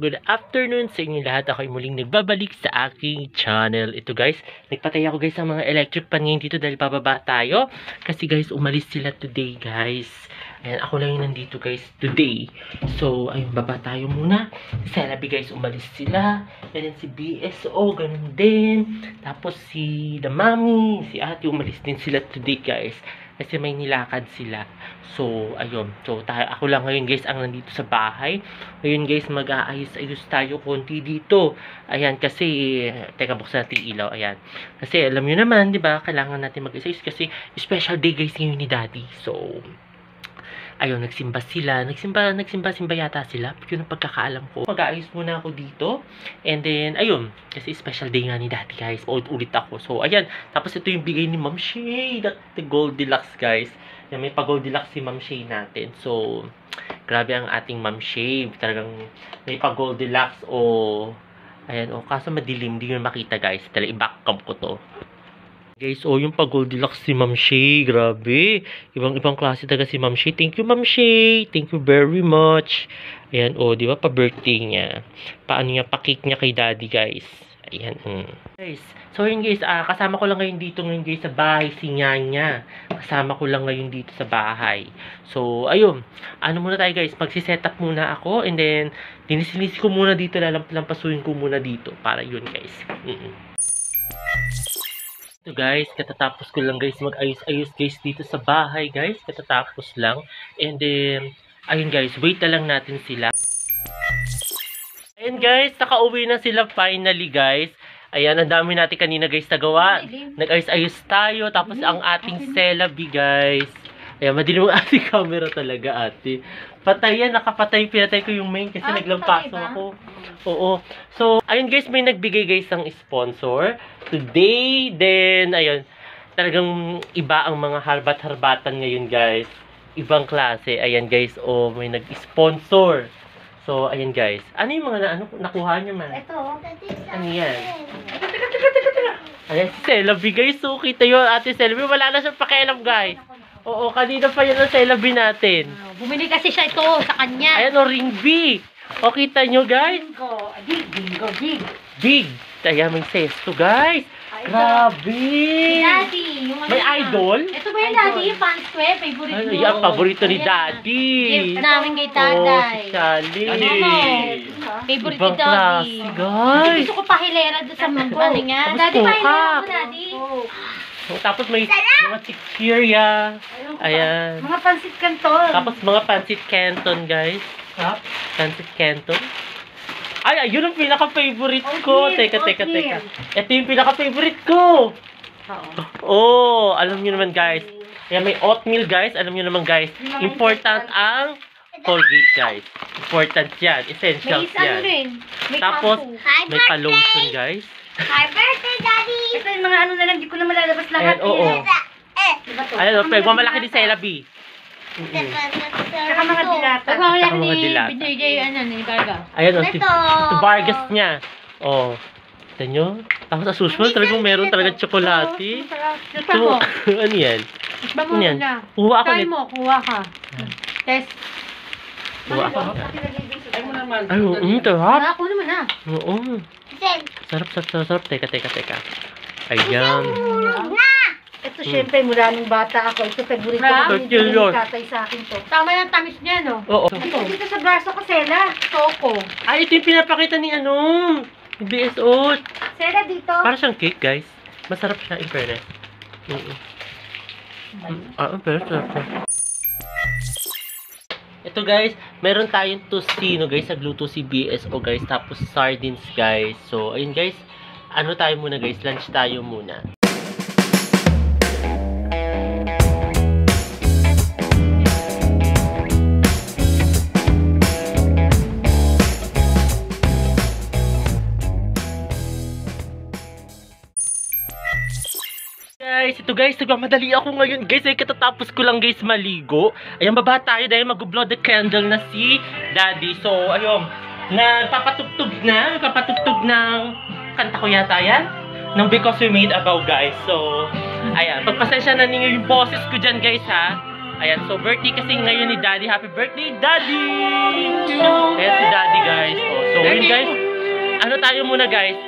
good afternoon sa inyo lahat. Ako ay muling nagbabalik sa aking channel. Ito guys, nagpatay ako guys ng mga electric pan ngayon dito dahil pababa tayo. Kasi guys, umalis sila today guys. Ayan, ako lang yung nandito guys today. So, ayun, baba tayo muna. Si Celabi guys, umalis sila. And then si BSO, ganun din. Tapos si The Mami, si Ate, umalis din sila today guys. Kasi may nilakad sila. So, ayun. So, ako lang ngayon guys ang nandito sa bahay. Ngayon guys, mag-aayos-ayos tayo konti dito. Ayan, kasi, teka, buksan natin ilaw. Ayan. Kasi, alam nyo naman, di ba, kailangan natin mag-ayos kasi special day guys ngayon ni Daddy. So, ayun, nagsimba sila. Nagsimba yata sila. Yun ang pagkakaalam ko. Mag-aayos muna ako dito. And then, ayun. Kasi special day nga ni Daddy, guys. Ulit ako. So, ayan. Tapos, ito yung bigay ni Ma'am Shay. The Goldilocks, guys. Yan, may pa-Goldilocks si Ma'am Shay natin. So, grabe ang ating Ma'am Shay. Talagang may pa-Goldilocks. Ayan, kaso madilim. Hindi nyo makita, guys. Dahil i-backcam ko to. Guys, yung pa-Goldilocks si Ma'am Shay, grabe. Ibang klase talaga si Ma'am Shay. Thank you, Ma'am Shay. Thank you very much. Ayan, di ba, pa-birthday niya. Paano niya, pa-cake niya kay Daddy, guys. Ayan, Guys, so yun guys, kasama ko lang ngayon dito guys sa bahay si Nyanya. Kasama ko lang ngayon dito sa bahay. So, ayun. Ano muna tayo guys, magsiset up muna ako. And then, dinisinis ko muna dito, lalampasuin ko muna dito. Para yun guys. So guys, katatapos ko lang guys mag-ayos-ayos guys dito sa bahay guys. Katatapos lang. And then, ayun guys, wait na lang natin sila. Ayun guys, nakauwi na sila finally guys. Ayan, ang dami natin kanina guys nagawa. Nag-ayos-ayos tayo. Tapos ang ating Celabi guys. Ayan, madilim ang ating camera talaga ate. Patay yan, nakapatay. Pinatay ko yung main kasi naglampaso ako. Oo. So, ayun guys, may nagbigay guys ng sponsor today. Then, ayun, talagang iba ang mga harbat-harbatan ngayon guys. Ibang klase. Ayan guys, may nag-sponsor. So, ayan guys. Ano yung mga nakuha niyo man? Ito. Ano yan? Ayan, si Celabi guys. So, kita yun, ate Celabi. Wala na siyang pakialam guys. Oo, kanina pa yan ang Celabi natin. Bumili kasi siya ito sa kanya. Ayan ring big. O, kita nyo guys? Big. Big. Kaya may sesto guys. Grabe. Daddy. Yung may idol? Ito ba yung Daddy? Yung pants ko eh. Favorite mo. Ay, ang paborito ni Daddy. Gift namin kay Tatay. Si Charlie. Ano mo? Favorite ni Ibang Daddy. klase guys. Gusto ko pahilera doon sa mga ano niya. Daddy, pahilera mo Daddy. Tapos may mga chichirya. Ayan. Mga pansit canton. Tapos mga pancit canton, guys. Pancit canton. Ay, yun ang pinaka-favorite ko. Teka. Ito yung pinaka-favorite ko. Alam nyo naman, guys. Ayan, may oatmeal, guys. Alam nyo naman, guys. Important ang Colgate, guys. Important yan. Essentials yan. Tapos, may pa-lotion, guys. Happy birthday, Daddy! Ito yung mga na lang, di ko na malalabas lahat. Ayan, oo. Ayan, pagmamalaki ni Celabi. Saka mga dilata. Saka mga dilata. Binigay, ni Vargas. Ayan, si Vargas niya. Ito nyo. Tapos sa susunod, talagang meron talagang tsokolate. Ito, ano yan? Ano yan? Kuha ako nito. Kuha ka. Test. Kuha ako. Ay mo naman. Ay, sarap. Ako naman Oo. Sarap. Teka. Ayan. Ito syempre mula nung bata ako. Ito favorite ko. Hindi tatay sa akin to. Tama yung tamis niya, no? Oo. Ito dito sa braso ko, Sela. Choco. Ay, ito yung pinapakita ni BSO. Sela dito. Para siyang cake, guys. Masarap siya, in fairness. Pero sarap siya. Ito guys, meron tayong tocino guys, nagluto si BSO guys, tapos sardines guys. So, ayun guys, ano tayo muna guys, lunch tayo muna. Guys, ito guys, nagmamadali ako ngayon guys, ay katatapos ko lang guys maligo. Ayan, baba tayo dahil mag-blow the candle na si Daddy. So, ayun, nagpapatugtog ng kanta ko yata yan, ng Because We Made A Vow guys. So, ayan, pagpasensya na ninyo yung boses ko dyan guys ha. Ayan, so birthday kasi ngayon ni Daddy. Happy birthday, Daddy! Ayan si Daddy, guys. Oh, so yun, guys. Ano tayo muna, guys?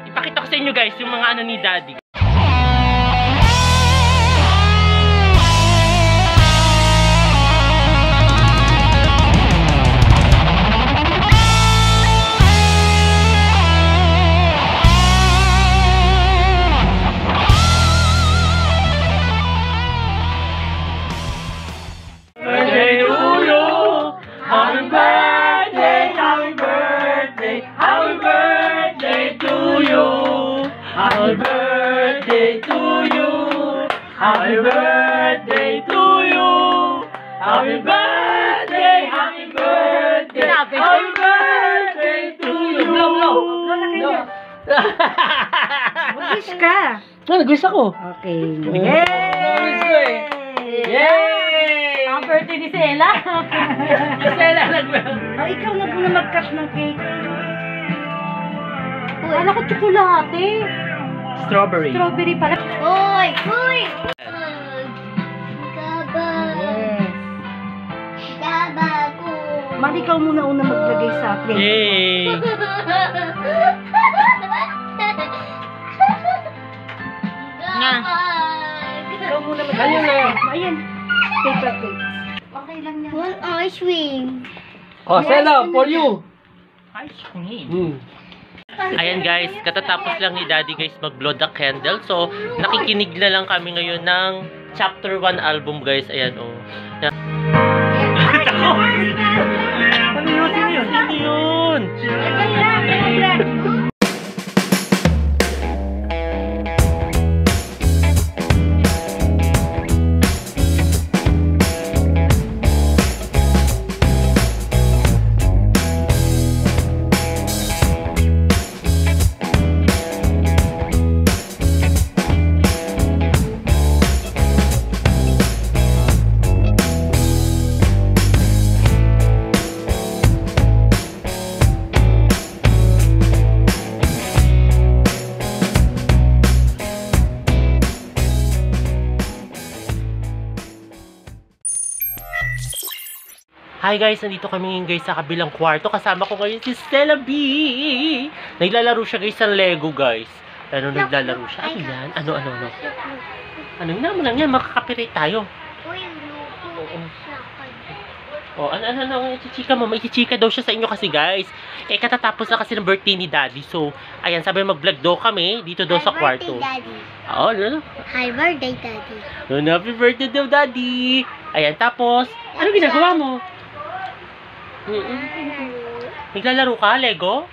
Ipakita ko sa inyo, guys, yung mga ano ni Daddy. Happy birthday to you. Happy birthday to you. Happy birthday, happy birthday. Happy birthday to you. Mag-wish ka. Nag-wish ako. Okay. Yay! Yay! Ang birthday ni Sela. Sela nag-wish. Oh, ikaw na muna mag-cut ng cake. Kala ko tsokolate. Strawberry. Strawberry pala. Hoy! Hoy! Mali, ikaw muna una maglagay sa plate. Yay! Ikaw muna maglagay. Ayan. Paper plate. Okay lang yan. One ice cream. Oh, Sela, for you. Ice cream. Ayan guys, katatapos lang ni Daddy guys mag-blow the candle. So, nakikinig na lang kami ngayon ng chapter 1 album guys. Ayan oh. Ano yun? Sino yun? Sino yun? Hi guys, nandito kami ngayon guys sa kabilang kwarto. Kasama ko ngayon si Stella B. Naglalaro siya guys sa Lego guys. Ano naglalaro siya? Ano yan? Ano? Ano yun naman lang yan? Makakapirate tayo. Oh, ano, ichichika mo. May ichichika daw siya sa inyo kasi guys. Eh, katatapos na kasi ng birthday ni Daddy. So, ayan, sabi mag-vlog daw kami dito daw sa kwarto. Oo, ano? Hi birthday, Daddy. Happy birthday daw, Daddy. Ayan, tapos, ano ginagawa mo? Naglalaro ka, Lego?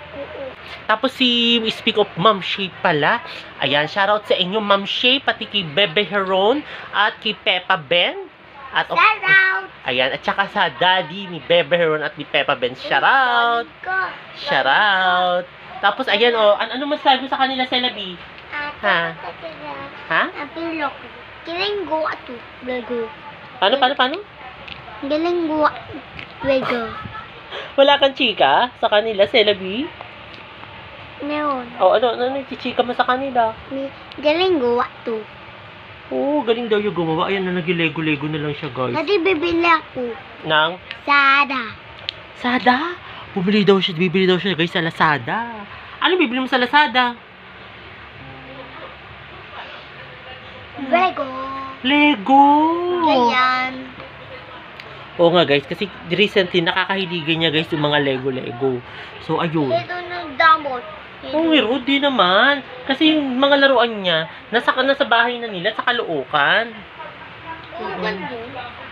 Tapos si speak of Ma'am Shay pala. Ayan, shoutout sa inyo Ma'am Shay, pati kay Bebe Heron at kay Peppa Ben. At Shoutout! ayan, at saka sa Daddy ni Bebe Heron at ni Peppa Ben. Shoutout! Shoutout! Tapos ayan oh, ano masasabi mo sa kanila, Celabi? Ha? Ha? Apilok. Kilinggo ato. Lego. Paano? Kilinggo Lego. Wala kang chika sa kanila, Celabi? Meron. Oh, ano chika mo sa kanila? Kilinggo ato. Oo, galing daw yung gumawa. Ayan na, nag-lego-lego na lang siya, guys. Dati bibili ako. Nang? Sada. Sada? Bibili daw siya, guys, sa Lazada. Ano bibili mo sa Lazada? Lego. Lego! Ganyan. Oo nga, guys, kasi recently, nakakahiligan niya, guys, yung mga Lego. So, ayun. Ito ng damot. Oo, di naman. Kasi yung mga laruan niya, nasa bahay na nila, sa Caloocan.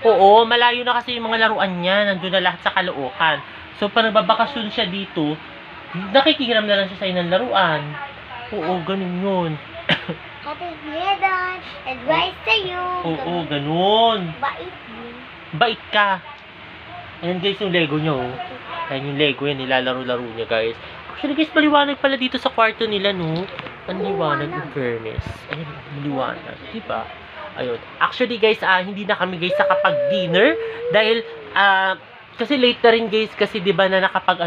Oo, malayo na kasi yung mga laruan niya, nandun na lahat sa Caloocan. So, pag nagbabakasyon siya dito, nakikihiram na lang siya sa inang laruan. Oo, ganun yun. Happy birthday. Advice sa'yo. Oo, ganun. Bait mo. Bait ka. Ayan guys, yung Lego niya, oh. Ayan yung Lego yan, nilalaro-laro niya, guys. Actually, guys, maliwanag pala dito sa kwarto nila, no? Ang liwanag, in fairness. Ayan, maliwanag, diba? Ayun. Actually, guys, hindi na kami, guys, nakapag-dinner. Dahil, kasi late na rin, guys, kasi, diba, na nakapag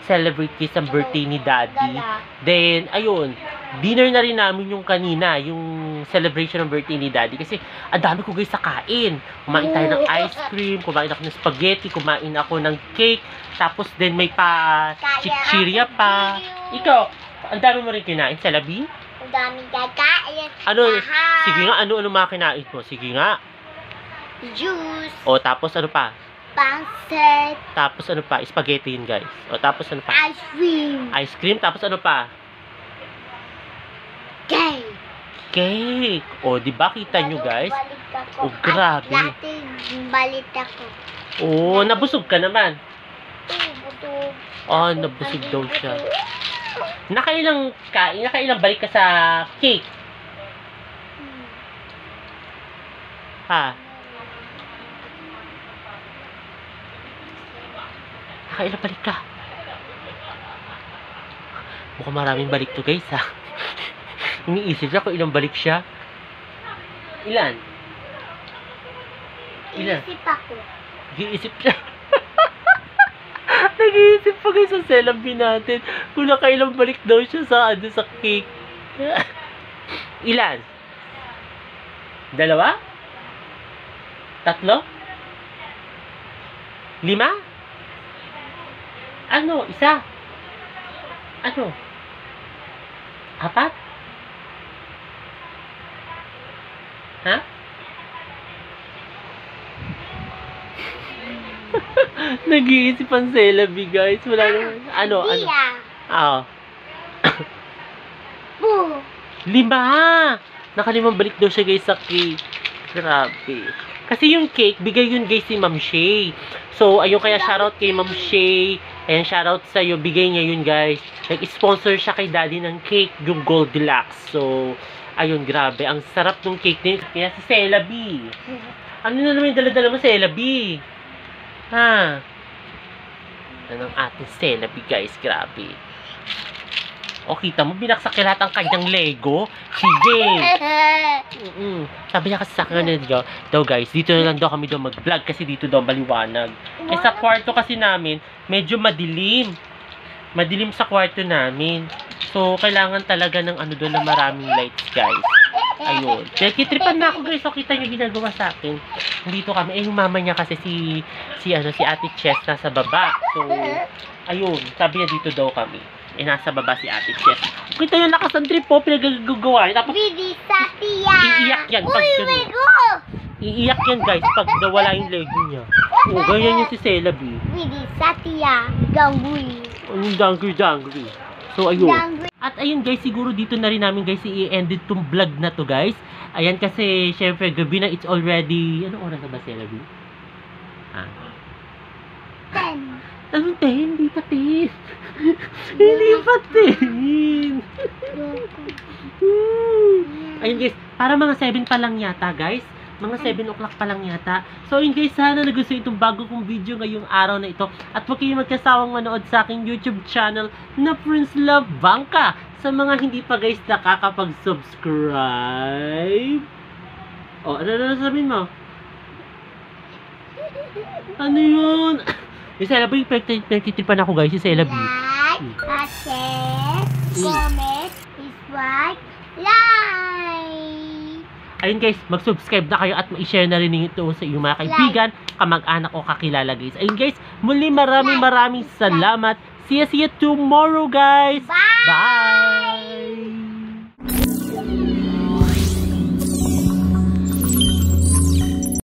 celebrate guys ang birthday ni Daddy. Then, ayun, dinner na rin namin yung kanina, yung celebration ng birthday ni Daddy. Kasi, ang dami ko guys sa kain. Kumain tayo ng ice cream, kumain ako ng spaghetti, kumain ako ng cake, tapos then may pa chichirya pa. Ikaw, ang dami mo rin kinain, Celebi? Ang daming kakain. Ano, sige nga, ano mga kinain mo? Sige nga. Juice. O, tapos ano pa? Pancit. Tapos ano pa? Spaghetti yun guys. O, tapos ano pa? Ice cream. Ice cream, tapos ano pa? Cake. Cake. O, di ba kita nyo guys? Balik ako. Oh, grabe. Lahat balik ako. O, nabusog ka naman. Butog. Oh, nabusog daw siya. Nakailang balik ka sa cake? Ha? Nakailang balik ka? Mukhang maraming balik to guys ha. Iniisip siya kung ilang balik siya. Ilan? Iisip ako. Nag-iisip siya. Nag-iisip pa guys sa Celebi natin kung nakailang balik daw siya sa sa cake. Ilan? 2? 3? 5? Ano? 1? Ano? 4? Ha? Nag-iisip ang Celebi guys. Wala naman. Ano? Dia. Oo. Boo. 5! Nakalimang balik daw siya guys sa cake. Grabe. Kasi yung cake, bigay yun guys si Ma'am Shay. So, ayun kaya shoutout kay Ma'am Shay. Ayan, shoutout sa'yo. Bigay niya yun guys. Nag-sponsor siya kay Daddy ng cake, yung Goldilocks. So, ayun, grabe. Ang sarap ng cake niya. Kaya si Celebi. Ano na naman yung dala-dala mo, Celebi? Ha? Yan ang ating Celebi guys. Grabe. O, kita mo, binaksak niya lahat ang kanyang Lego. Sige. Sabi niya kasi sa akin daw guys, dito na lang daw kami daw mag-vlog kasi dito daw maliwanag. Eh sa kwarto kasi namin, medyo madilim. Madilim sa kwarto namin. So, kailangan talaga ng ano doon na maraming lights guys. Ayun. Kaya kitripan na ako guys. So, kita niyo ginagawa sa akin. Dito kami. Eh, yung mama niya kasi si Ate Chess nasa baba. So, ayun. Sabi niya dito daw kami. Eh, nasa baba si Ate Chess. Kita yung lakas ng trip po, pinagagawa. Tapos, Bidi sa tiya. iiyak yan pag ganun. Iiyak yan guys pag nawala yung Lego niya. O, ganyan yung si Celebi. Bidi sa tiya. Gangui. Ang dangry. So, ayun. Gangui. At ayun guys, siguro dito na rin namin guys i-ended tong vlog na to guys. Ayan kasi, syempre, gabi na, it's already, anong oras na ba Celebi? Ah. 10. Anong 10? Hindi pa 10. Hindi pa 10. Ayun guys, para mga 7 pa lang yata guys. Mga 7 o'clock pa lang yata. So ayun guys, sana nagustuhan itong bago kong video ngayong araw na ito. At huwag kayong magkasawang manood sa aking YouTube channel na Prince Love Bangka. Sa mga hindi pa guys nakakapag-subscribe. Oh, ano sabihin mo? Ano yun? Yung Celebi, nagtitripan ako guys, yung Celebi. Like, share, comment, subscribe, like. Ayun guys, mag-subscribe na kayo at ma-share na rin ito sa iyong mga kaibigan, kamag-anak o kakilala guys. Ayun guys, muli maraming salamat. See you tomorrow guys. Bye! Bye!